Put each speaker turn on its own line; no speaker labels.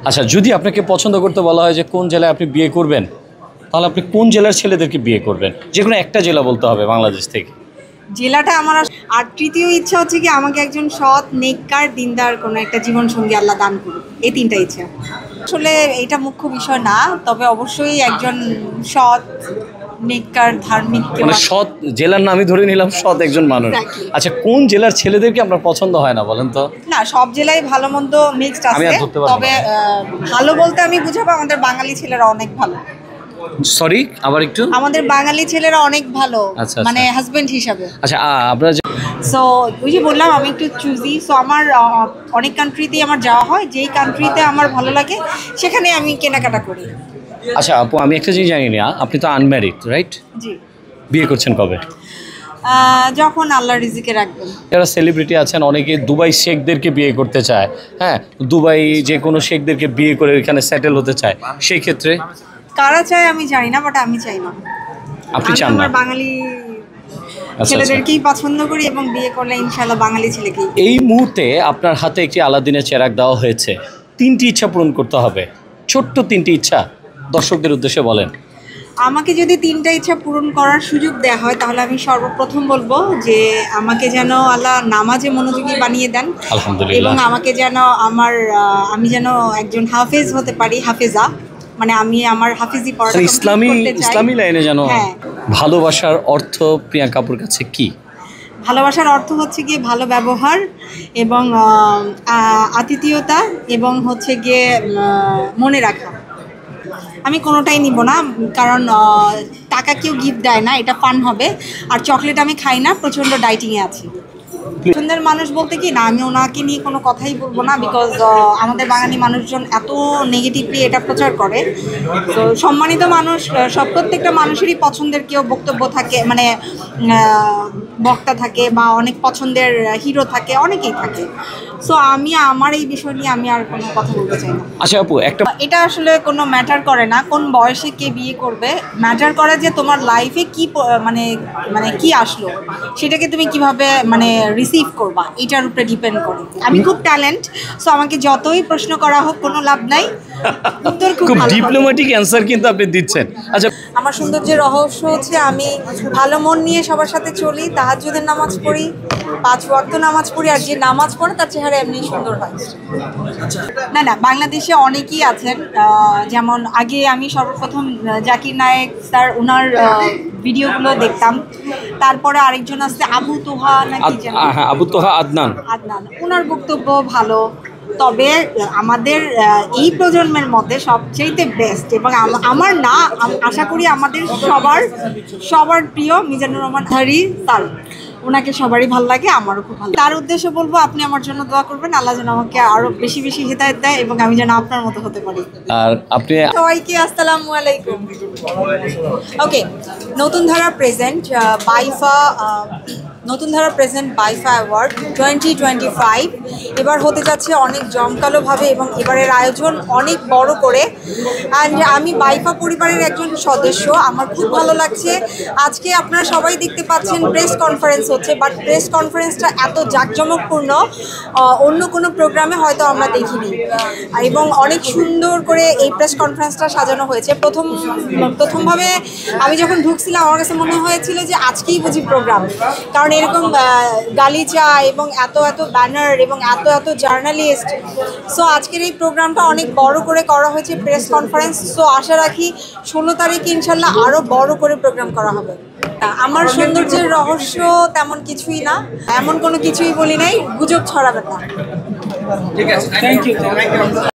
আচ্ছা, যদি আপনাকে পছন্দ করতে বলা হয় যে কোন জেলায় আপনি বিয়ে করবেন, তাহলে আপনি কোন জেলার ছেলেদেরকে বিয়ে করবেন? যে কোনো একটা জেলা বলতে হবে বাংলাদেশ থেকে।
জেলাটা আমার আর তৃতীয় ইচ্ছা হচ্ছে কি আমাকে একজন সৎ, নেককার, দিনদার কোনো একটা জীবন সঙ্গী আল্লাহ দান করুন। এই তিনটা ইচ্ছা। আসলে এটা মুখ্য বিষয় না, তবে অবশ্যই একজন সৎ, নেককার, ধার্মিক।
মানে সৎ জেলার নামই ধরে নিলাম, সৎ একজন মানুষ। আচ্ছা, কোন জেলার ছেলেদেরকে আপনার পছন্দ হয় না বলেন তো?
না, সব জেলায় ভালো মন্দ মিক্সড আছে, তবে ভালো বলতে আমি বুঝাবো আমাদের বাঙালি ছেলেরা অনেক ভালো।
সরি, আবার একটু।
আমাদের বাঙালি ছেলেরা অনেক ভালো,
আচ্ছা,
মানে হাজবেন্ড হিসাবে।
আচ্ছা, আপনারা
সো ওই যে বললাম আমি একটু চুজি। সো আমার অনেক কান্ট্রিতেই আমার যাওয়া হয়, যেই কান্ট্রিতে আমার ভালো লাগে সেখানে আমি কেনাকাটা করি।
আচ্ছা আপু, আমি একটা জিনিস জানি না, আপনি তো আনম্যারিড, রাইট?
জি।
বিয়ে করছেন কবে?
যখন আল্লাহ রিজিকে রাখবেন।
যারা সেলিব্রিটি আছেন, অনেকে দুবাই শেখদেরকে বিয়ে করতে চায়, হ্যাঁ, দুবাই যে কোনো শেখদেরকে বিয়ে করে এখানে সেটেল হতে চায়, সেই ক্ষেত্রে
কারা চায় আমি জানি না, বাট আমি চাই না।
আপনি চান না?
আমার বাঙালি ছেলেদেরকেই পছন্দ করি এবং বিয়ে করলে ইনশাআল্লাহ বাঙালি ছেলেকেই।
এই মুহূর্তে আপনার হাতে একটি আলাদিনের চেরাগ দেওয়া হয়েছে, 3টি ইচ্ছা পূরণ করতে হবে, ছোট্ট 3টি ইচ্ছা দর্শকদের উদ্দেশ্যে বলেন।
আমাকে যদি 3টা ইচ্ছা পূরণ করার সুযোগ দেওয়া হয়, তাহলে আমি সর্বপ্রথম বলবো যে আমাকে যেন আল্লাহ নামাজে মনোযোগী বানিয়ে দেন,
আলহামদুলিল্লাহ,
এবং আমাকে যেন আমি যেন একজন হাফেজ হতে পারি, হাফেজা, মানে আমি আমার হাফিজি পড়াটা
ইসলামী লাইনে যেন। ভালোবাসার অর্থ প্রিয়াঙ্কা আপুর কাছে কি?
ভালোবাসার অর্থ হচ্ছে গিয়ে ভালো ব্যবহার এবং আতিথেয়তা এবং হচ্ছে গিয়ে মনে রাখা। আমি কোনোটাই নিব না, কারণ টাকা কেউ গিফট দেয় না, এটা ফান হবে। আর চকলেট আমি খাই না, প্রচণ্ড ডাইটিংয়ে আছি। পছন্দের মানুষ বলতে কি না, আমি ওনাকে নিয়ে কোনো কথাই বলবো না, বিকজ আমাদের বাঙালি মানুষজন এত নেগেটিভলি এটা প্রচার করে। তো সম্মানিত মানুষ, প্রত্যেকটা মানুষেরই পছন্দের কেউ বক্তব্য থাকে, মানে বক্তা থাকে বা অনেক পছন্দের হিরো থাকে, অনেকেই থাকে। সো আমি আমার এই বিষয় নিয়ে আমি আর কোনো কথা বলতে চাই না।
আচ্ছা আপু,
এটা আসলে কোনো ম্যাটার করে না কোন বয়সে কে বিয়ে করবে, ম্যাটার করে যে তোমার লাইফে কি মানে কি আসলো, সেটাকে তুমি কিভাবে মানে রিসিভ করবা, এটার উপরে ডিপেন্ড করে। আমি খুব ট্যালেন্ট, সো আমাকে যতই প্রশ্ন করা হোক কোনো লাভ নাই, উত্তর খুব
ডিপ্লোম্যাটিক অ্যানসার কিন্তু আপনি দিচ্ছেন। আচ্ছা,
আমার সৌন্দর্যের রহস্য হচ্ছে আমি ভালো মন নিয়ে সবার সাথে চলি, তাহাজ্জুদের নামাজ পড়ি, 5 ওয়াক্ত নামাজ পড়ি, আর যে নামাজ পড়ে তার চেহারা এমনি সুন্দর হয়। না, বাংলাদেশে অনেকেই আছেন, যেমন আগে আমি সর্বপ্রথম জাকির নায়েক স্যার, ওনার ভিডিওগুলো দেখতাম। তারপরে আরেকজন আছে আবু তোহা নাকি যেন,
আবু তোহা আদনান,
ওনার বক্তব্য ভালো। তবে আমাদের এই প্রজন্মের মধ্যে সবচেয়ে বেস্ট এবং আমার না, আশা করি আমাদের সবার প্রিয় মিজানুর রহমান হারি স্যার, ওনাকে সবারই ভালো লাগে, আমারও খুব ভালো। তার উদ্দেশ্যে বলবো আপনি আমার জন্য দোয়া করবেন, আল্লাহ যেন আমাকে আরো বেশি বেশি হিদায়াত দেয় এবং আমি যেন আপনার মতো হতে পারি।
আর আপনি
সবাইকে আসসালামু আলাইকুম। ওকে, নতুন ধারা প্রেজেন্ট বাইফা অ্যাওয়ার্ড 2025 এবার হতে যাচ্ছে অনেক জমকালোভাবে এবং এবারের আয়োজন অনেক বড় করে। অ্যান্ড আমি বাইফা পরিবারের একজন সদস্য, আমার খুব ভালো লাগছে। আজকে আপনারা সবাই দেখতে পাচ্ছেন প্রেস কনফারেন্স হচ্ছে, বাট প্রেস কনফারেন্সটা এত জাঁকজমকপূর্ণ অন্য কোনো প্রোগ্রামে হয়তো আমরা দেখিনি, এবং অনেক সুন্দর করে এই প্রেস কনফারেন্সটা সাজানো হয়েছে। প্রথমভাবে আমি যখন ঢুকছিলাম আমার কাছে মনে হয়েছিল যে আজকেই বুঝি প্রোগ্রাম, কারণ এরকম গালিচা এবং এত ব্যানার এবং এত জার্নালিস্ট। সো আজকের এই প্রোগ্রামটা অনেক বড় করে করা হয়েছে, প্রেস কনফারেন্স। সো আশা রাখি 16 তারিখে ইনশাল্লাহ আরও বড় করে প্রোগ্রাম করা হবে। আমার সৌন্দর্যের রহস্য তেমন কিছুই না, এমন কোনো কিছুই বলি নাই, গুজব ছড়াবেন না।
ঠিক আছে, থ্যাংক ইউ।